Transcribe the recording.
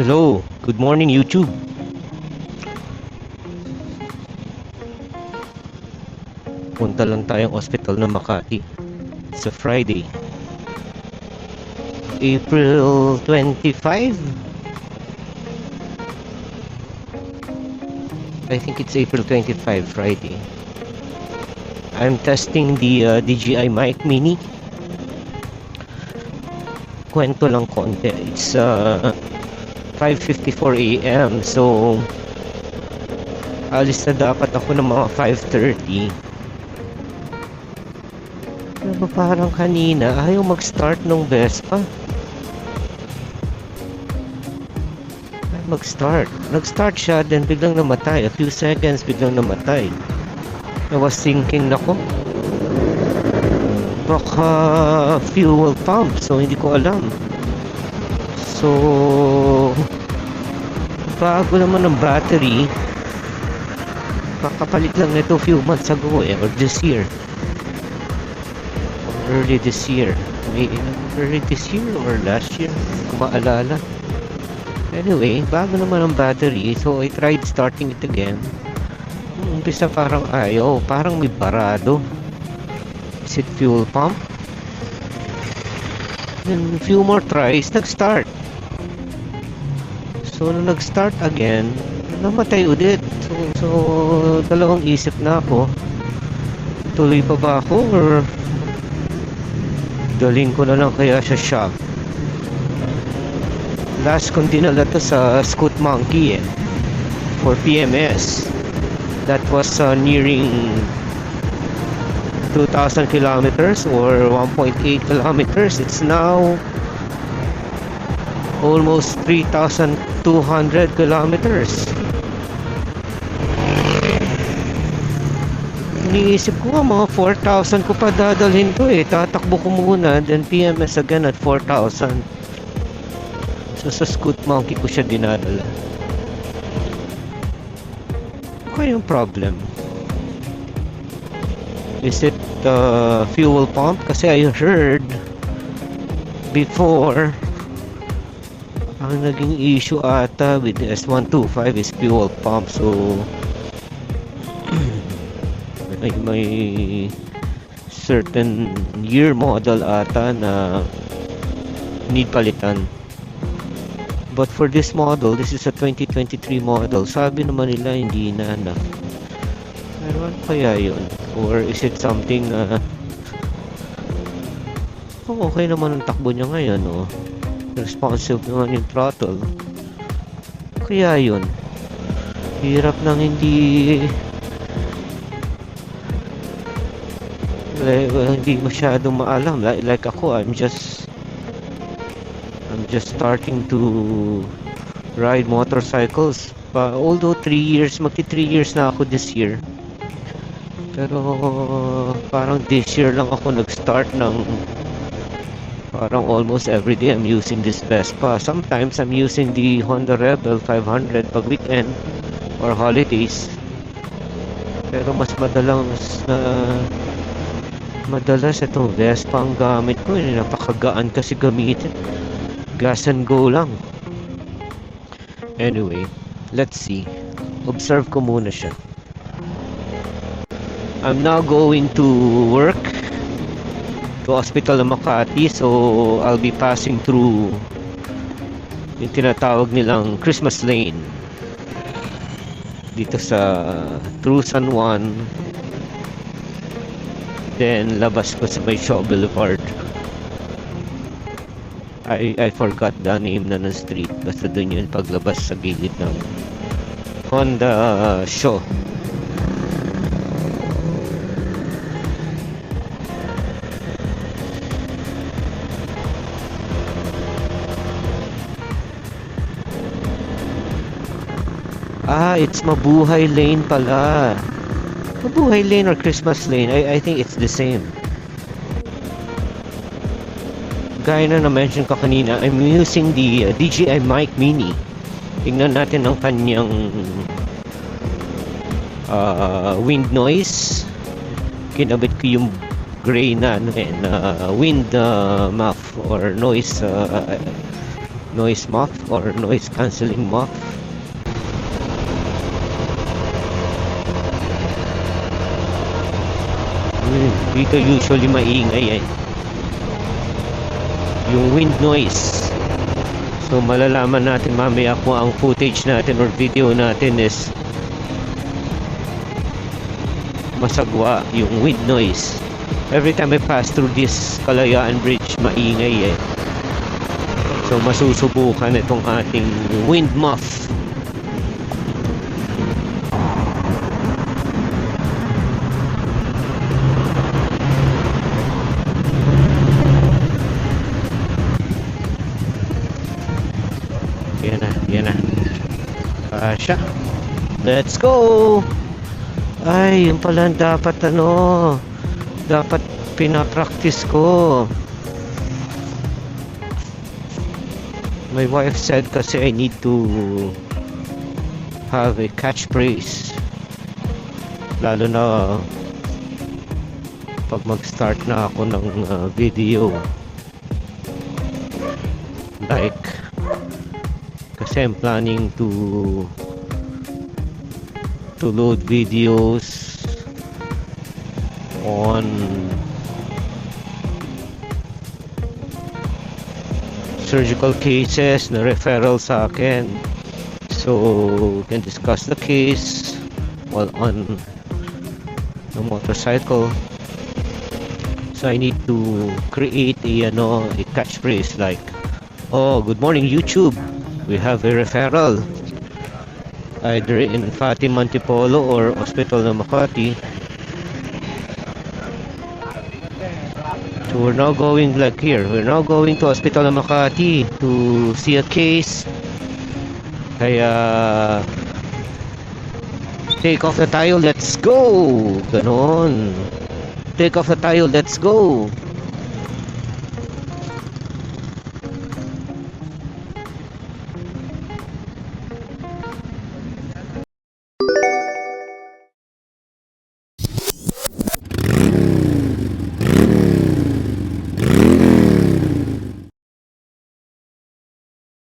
Hello, good morning YouTube. Punta lang tayong hospital ng Makati. It's a Friday, April 25. I think it's April 25, Friday. I'm testing the DJI Mic Mini. Kwento lang konti. It's 5:54 AM. So alis na dapat ako ng mga 5:30. Pero parang kanina ayaw mag-start nung Vespa. Nag-start siya, then biglang namatay. A few seconds, biglang namatay. I was thinking, nako, baka fuel pump. So hindi ko alam. So bago naman ng battery, kakapalit lang nito few months ago or this year, or early this year, early this year or last year, hindi ko maalala. Anyway, bago naman ang battery, so I tried starting it again. Umpisa parang ayaw, parang may barado. Is it fuel pump? Then few more tries, nag-start. So nung nag-start again, namatay ulit. So dalawang isip na ako. Tuloy pa ba ako or daling ko na lang kaya sa shop? Last kong dinala to sa Scoot Monkey for PMS. That was nearing 2,000 kilometers or 1.8 kilometers. It's now almost 3,200 kilometers. Iniisip ko nga mga 4,000 ko pa dadalhin to tatakbo ko muna, then PMS again at 4,000. So sa Scoot Monkey ko siya dinadala. Ano yung problem? Is it fuel pump? Kasi I heard before ang naging issue ata with the S125 is fuel pump. So may certain year model ata na need palitan. But for this model, this is a 2023 model, sabi naman nila hindi na enough. Pero ano kaya yun? Or is it something okay naman ang takbo niya ngayon, responsive naman yung throttle. Kaya yun, hirap nang hindi masyadong maalam. Like ako, I'm just starting to ride motorcycles. Although 3 years, magti 3 years na ako this year. Pero parang this year lang ako nag-start ng parang almost every day I'm using this Vespa. Sometimes I'm using the Honda Rebel 500 pag weekend or holidays. Pero mas madalas itong Vespa ang gamit ko. Napakagaan kasi gamitin. Gas and go lang. Anyway, let's see. Observe ko muna siya. I'm now going to work to Hospital ng Makati. So I'll be passing through yung tinatawag nilang Christmas Lane dito sa through San Juan. Then labas ko sa may Shaw Boulevard. I forgot the name na ng street. Basta dun yun paglabas sa gilid ng Honda Shaw. It's Mabuhay Lane pala. Mabuhay Lane or Christmas Lane, I think it's the same. Gaya na na-mention ko kanina, I'm using the DJI Mic Mini. Tingnan natin ang kanyang wind noise. Kinabit ko yung gray na wind muff or noise noise muff or noise cancelling muff. Dito usually maingay eh, yung wind noise. So malalaman natin mamaya kung ang footage natin or video natin is masagwa yung wind noise. Every time I pass through this Kalayaan Bridge, maingay eh. So masusubukan itong ating wind muff. Yan na. Siya. Let's go! Ay, yun pala dapat dapat pinapractice ko. My wife said kasi I need to have a catchphrase. Lalo na pag mag-start na ako ng video. Like, kasi I'm planning to load videos on surgical cases na referral sa akin, so we can discuss the case while on the motorcycle. So I need to create a catchphrase like, oh, good morning YouTube, we have a referral either in Fatima Antipolo or Hospital ng Makati. So we're now going like here. We're now going to Hospital ng Makati to see a case. Kaya take off na tayo, let's go! Ganon. Take off na tayo, let's go!